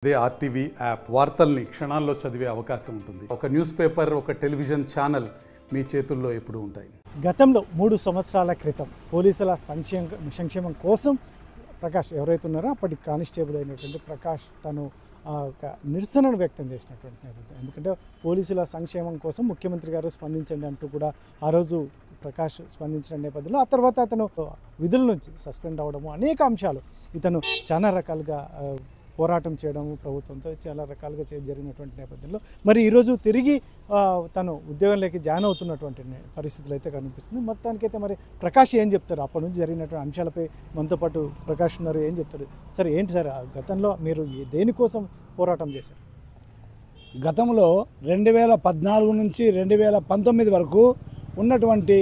అదే RTV app వార్తల్ని క్షణాల్లో చదివే అవకాశం ఉంటుంది. ఒక న్యూస్ పేపర్, ఒక టెలివిజన్ ఛానల్ మీ చేతుల్లో ఎప్పుడూ ఉంటాయి. గతంలో 3 సంవత్సరాల క్రితం పోలీసుల సంక్షేమం కోసం ప్రకాష్ ఎవరైతే ఉన్నారో అప్పటి కానిస్టేబుల్ అయినటువంటి ప్రకాష్ తను ఒక నిరసనను వ్యక్తం చేసినటువంటి నేపథ్యం. ఎందుకంటే పోలీసుల సంక్షేమం కోసం ముఖ్యమంత్రి గారు స్పందించండి అంటూ కూడా ఆ రోజు ప్రకాష్ స్పందించిన నేపథ్యంలో ఆ తర్వాత అతను విధుల నుంచి సస్పెండ్ అవ్వడము, అనేక అంశాలు ఇతను చాలా రకాలుగా పోరాటం చేయడము ప్రభుత్వంతో చాలా రకాలుగా జరిగినటువంటి నేపథ్యంలో మరి ఈరోజు తిరిగి తను ఉద్యోగంలోకి జాయిన్ అవుతున్నటువంటి పరిస్థితులు అయితే కనిపిస్తుంది. మొత్తానికైతే మరి ప్రకాష్ ఏం చెప్తారు, అప్పటి నుంచి జరిగినటువంటి అంశాలపై మనతో పాటు ప్రకాష్ ఉన్నారు, ఏం చెప్తారు సార్? ఏంటి సార్ గతంలో మీరు దేనికోసం పోరాటం చేశారు? గతంలో 2014 నుంచి 2019 వరకు ఉన్నటువంటి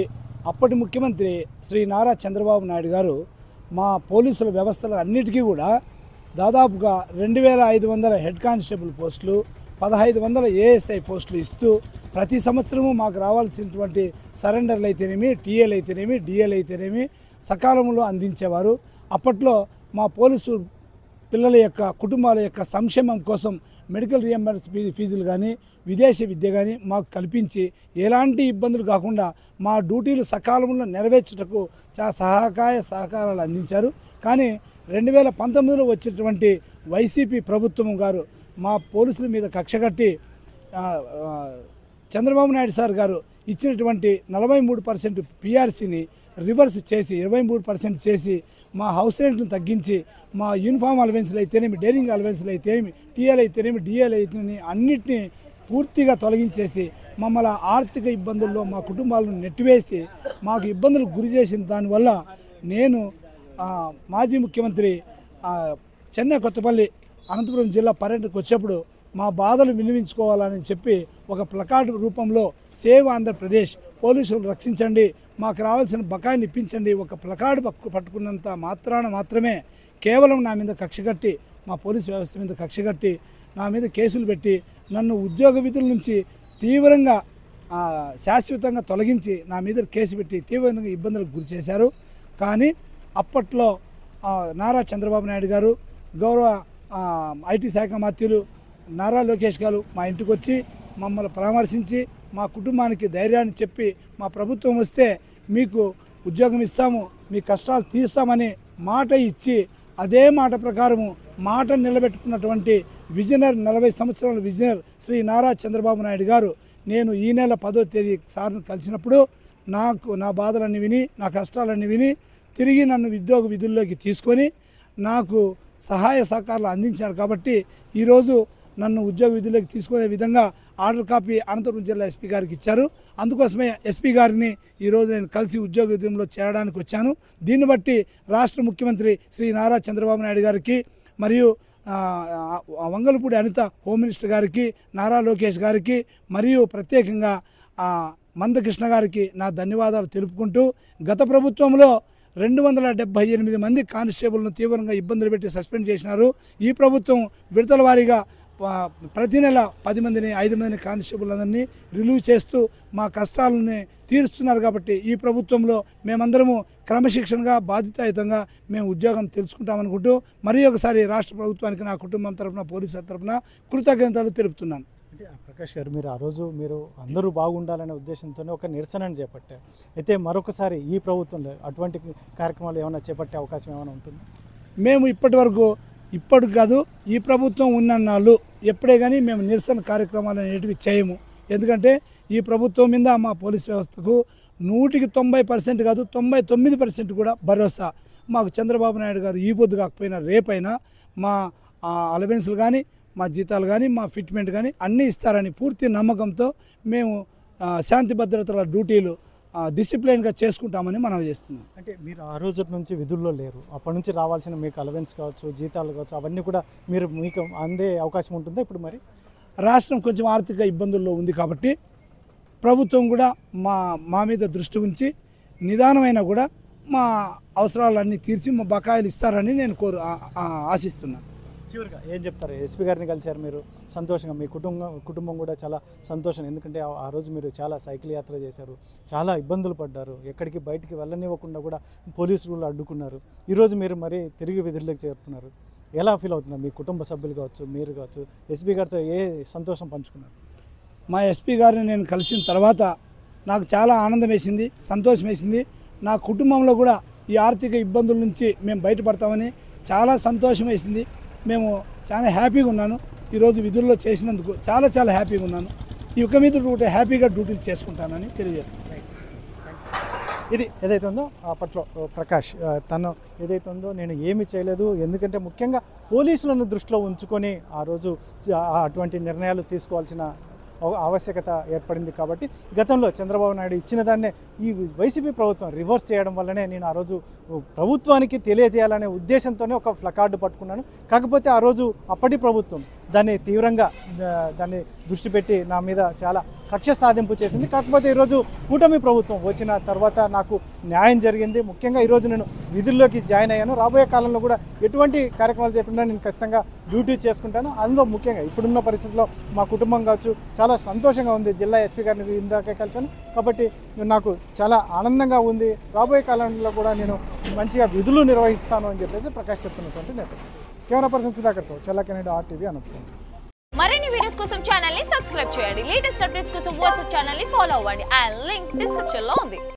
అప్పటి ముఖ్యమంత్రి శ్రీ నారా చంద్రబాబు నాయుడు గారు మా పోలీసుల వ్యవస్థలు అన్నిటికీ కూడా దాదాపుగా 2500 హెడ్ కానిస్టేబుల్ పోస్టులు, 1500 ఏఎస్ఐ పోస్టులు ఇస్తూ ప్రతి సంవత్సరము మాకు రావాల్సినటువంటి సరెండర్లు అయితేనేమి, టీఏలు అయితేనేమి, డిఏలు అయితేనేమి సకాలంలో అందించేవారు. అప్పట్లో మా పోలీసు పిల్లల యొక్క కుటుంబాల యొక్క సంక్షేమం కోసం మెడికల్ రియంబర్స్ ఫీజులు కానీ, విదేశీ విద్య కానీ మాకు కల్పించి ఎలాంటి ఇబ్బందులు కాకుండా మా డ్యూటీలు సకాలంలో నెరవేర్చుటకు సహకారాలు అందించారు. కానీ 2019లో వచ్చినటువంటి వైసీపీ ప్రభుత్వం గారు మా పోలీసుల మీద కక్షగట్టి చంద్రబాబు నాయుడు సార్ గారు ఇచ్చినటువంటి 43% పిఆర్సీని రివర్స్ చేసి 23% చేసి మా హౌస్ రెంట్ను తగ్గించి మా యూనిఫామ్ అలవెన్స్లు అయితేనేమి, డైరింగ్ అలవెన్స్లు అయితేనేమి, టీఏలు అయితేనేమి, డిఏలు అయితేనేమి అన్నిటినీ పూర్తిగా తొలగించేసి మమ్మల్ని ఆర్థిక ఇబ్బందుల్లో మా కుటుంబాలను నెట్టివేసి మాకు ఇబ్బందులు గురి చేసిన దానివల్ల నేను మాజీ ముఖ్యమంత్రి చెన్నై కొత్తపల్లి అనంతపురం జిల్లా పర్యటనకు వచ్చేప్పుడు మా బాధలు వినిపించుకోవాలని చెప్పి ఒక ప్లకార్డు రూపంలో సేవ్ ఆంధ్రప్రదేశ్, పోలీసులు రక్షించండి, మాకు రావాల్సిన బకాయిని ఇప్పించండి, ఒక ప్లకార్డు పట్టుకున్నంత మాత్రమే కేవలం నా మీద కక్షగట్టి, మా పోలీసు వ్యవస్థ మీద కక్షగట్టి నా మీద కేసులు పెట్టి నన్ను ఉద్యోగ విధుల నుంచి తీవ్రంగా శాశ్వతంగా తొలగించి నా మీద కేసు పెట్టి తీవ్రంగా ఇబ్బందులకు గురి చేశారు. కానీ అప్పట్లో నారా చంద్రబాబు నాయుడు గారు, గౌరవ ఐటీ శాఖ మంత్రులు నారా లోకేష్ గారు మా ఇంటికి వచ్చి మమ్మల్ని పరామర్శించి మా కుటుంబానికి ధైర్యాన్ని చెప్పి మా ప్రభుత్వం వస్తే మీకు ఉద్యోగం ఇస్తాము, మీ కష్టాలు తీస్తామని మాట ఇచ్చి అదే మాట ప్రకారము మాట నిలబెట్టుకున్నటువంటి విజనర్, 40 సంవత్సరాల విజనర్ శ్రీ నారా చంద్రబాబు నాయుడు గారు నేను ఈ నెల 10వ తేదీ సార్ను కలిసినప్పుడు నా బాధలన్నీ విని, నా కష్టాలన్నీ విని తిరిగి నన్ను ఉద్యోగ విధుల్లోకి తీసుకొని నాకు సహాయ సహకారాలు అందించారు. కాబట్టి ఈరోజు నన్ను ఉద్యోగ విధుల్లోకి తీసుకునే విధంగా ఆర్డర్ కాపీ అనంతపురం జిల్లా ఎస్పీ గారికి ఇచ్చారు. అందుకోసమే ఎస్పీ గారిని ఈరోజు నేను కలిసి ఉద్యోగ విధుల్లో చేరడానికి వచ్చాను. దీన్ని బట్టి రాష్ట్ర ముఖ్యమంత్రి శ్రీ నారా చంద్రబాబు నాయుడు గారికి మరియు వంగలపూడి అనిత హోమ్ మినిస్టర్ గారికి, నారా లోకేష్ గారికి మరియు ప్రత్యేకంగా మందకృష్ణ గారికి నా ధన్యవాదాలు తెలుపుకుంటూ, గత ప్రభుత్వంలో 278 మంది కానిస్టేబుల్ను తీవ్రంగా ఇబ్బందులు పెట్టి సస్పెండ్ చేసినారు. ఈ ప్రభుత్వం విడతల వారీగా ప్రతి నెల 10 మందిని, 5 మందిని కానిస్టేబుల్ అందరినీ రిలీవ్ చేస్తూ మా కష్టాలని తీరుస్తున్నారు. కాబట్టి ఈ ప్రభుత్వంలో మేమందరము క్రమశిక్షణగా, బాధ్యతాయుతంగా మేము ఉద్యోగం తెలుసుకుంటామనుకుంటూ మరి ఒకసారి రాష్ట్ర ప్రభుత్వానికి నా కుటుంబం తరఫున, పోలీసుల తరఫున కృతజ్ఞతలు తెలుపుతున్నాను. ప్రకాష్ గారు, మీరు ఆ రోజు అందరూ బాగుండాలనే ఉద్దేశంతోనే ఒక నిరసనను చేపట్టారు. అయితే మరొకసారి ఈ ప్రభుత్వంలో అటువంటి కార్యక్రమాలు ఏమైనా చేపట్టే అవకాశం ఏమైనా ఉంటుంది? మేము ఇప్పటికి కాదు, ఈ ప్రభుత్వం ఉన్నన్నాళ్ళు ఎప్పుడే కానీ మేము నిరసన కార్యక్రమాలు అనేటివి చేయము. ఎందుకంటే ఈ ప్రభుత్వం మీద మా పోలీస్ వ్యవస్థకు 190% కాదు 99% కూడా భరోసా. మాకు చంద్రబాబు నాయుడు గారు ఈ పొద్దు కాకపోయినా రేపైనా మా అలవెన్స్లు కానీ, మా జీతాలు కానీ, మా ఫిట్మెంట్ కానీ అన్నీ ఇస్తారని పూర్తి నమ్మకంతో మేము శాంతి భద్రతల డ్యూటీలు డిసిప్లిన్గా చేసుకుంటామని మనం చేస్తున్నాం. అంటే మీరు ఆ రోజు నుంచి విధుల్లో లేరు, అప్పటి నుంచి రావాల్సిన మీకు అలవెన్స్ కావచ్చు, జీతాలు కావచ్చు, అవన్నీ కూడా మీకు అందే అవకాశం ఉంటుందా ఇప్పుడు? మరి రాష్ట్రం కొంచెం ఆర్థిక ఇబ్బందుల్లో ఉంది కాబట్టి ప్రభుత్వం కూడా మా మీద దృష్టి ఉంచి నిదానమైనా కూడా మా అవసరాలన్నీ తీర్చి మా బకాయిలు ఇస్తారని నేను ఆశిస్తున్నాను. చివరిగా ఏం చెప్తారు? ఎస్పీ గారిని కలిశారు మీరు, సంతోషంగా మీ కుటుంబం కూడా చాలా సంతోషం. ఎందుకంటే ఆ రోజు మీరు చాలా సైకిల్ యాత్ర చేశారు, చాలా ఇబ్బందులు పడ్డారు, ఎక్కడికి బయటికి వెళ్ళనివ్వకుండా కూడా పోలీసులు అడ్డుకున్నారు. ఈరోజు మీరు మరి తిరిగి విధుల్లోకి చేరుతున్నారు. ఎలా ఫీల్ అవుతున్నారు మీ కుటుంబ సభ్యులు కావచ్చు, మీరు కావచ్చు, ఎస్పీ గారితో ఏ సంతోషం పంచుకున్నారు? మా ఎస్పీ గారిని నేను కలిసిన తర్వాత నాకు చాలా ఆనందం వేసింది, సంతోషం వేసింది. నా కుటుంబంలో కూడా ఈ ఆర్థిక ఇబ్బందుల నుంచి మేము బయటపడతామని చాలా సంతోషం వేసింది. మేము చాలా హ్యాపీగా ఉన్నాను. ఈరోజు విధుల్లో చేసినందుకు చాలా హ్యాపీగా ఉన్నాను. ఇక మీద హ్యాపీగా డ్యూటీలు చేసుకుంటానని తెలియజేస్తున్నాను. ఇది ఏదైతే ఉందో అప్పట్లో ప్రకాష్ తను ఏదైతే ఉందో నేను ఏమీ చేయలేదు, ఎందుకంటే ముఖ్యంగా పోలీసులను దృష్టిలో ఉంచుకొని ఆ రోజు అటువంటి నిర్ణయాలు తీసుకోవాల్సిన ఆవశ్యకత ఏర్పడింది. కాబట్టి గతంలో చంద్రబాబు నాయుడు ఇచ్చిన దాన్నే ఈ వైసీపీ ప్రభుత్వం రివర్స్ చేయడం వల్లనే నేను ఆ రోజు ప్రభుత్వానికి తెలియజేయాలనే ఉద్దేశంతోనే ఒక ప్లకార్డు పట్టుకున్నాను. కాకపోతే ఆ రోజు అప్పటి ప్రభుత్వం దాన్ని తీవ్రంగా దాన్ని దృష్టి పెట్టి నా మీద చాలా కక్ష సాధింపు చేసింది. కాకపోతే ఈరోజు కూటమి ప్రభుత్వం వచ్చిన తర్వాత నాకు న్యాయం జరిగింది. ముఖ్యంగా ఈరోజు నేను విధుల్లోకి జాయిన్ అయ్యాను. రాబోయే కాలంలో కూడా ఎటువంటి కార్యక్రమాలు చేయకుండా నేను ఖచ్చితంగా డ్యూటీ చేసుకుంటాను. అందులో ముఖ్యంగా ఇప్పుడున్న పరిస్థితుల్లో మా కుటుంబం కావచ్చు చాలా సంతోషంగా ఉంది. జిల్లా ఎస్పీ గారిని ఇందాకే కలిసాను కాబట్టి నాకు చాలా ఆనందంగా ఉంది. రాబోయే కాలంలో కూడా నేను మంచిగా విధులు నిర్వహిస్తాను అని చెప్పేసి ప్రకాష్ చెప్తున్నటువంటి నేపథ్యం. కెమెరా పర్సన్ సుధాకర్తో చల్లకెనెడు RTV అనంతపురం. మరిన్ని వీడియోస్ కోసం ఛానల్ ని సబ్స్క్రైబ్ చేయండి. లేటెస్ట్ అప్డేట్స్ కోసం వాట్సాప్ ఛానల్ ని ఫాలో అవ్వండి. ఆ లింక్ డిస్క్రిప్షన్ లో ఉంది.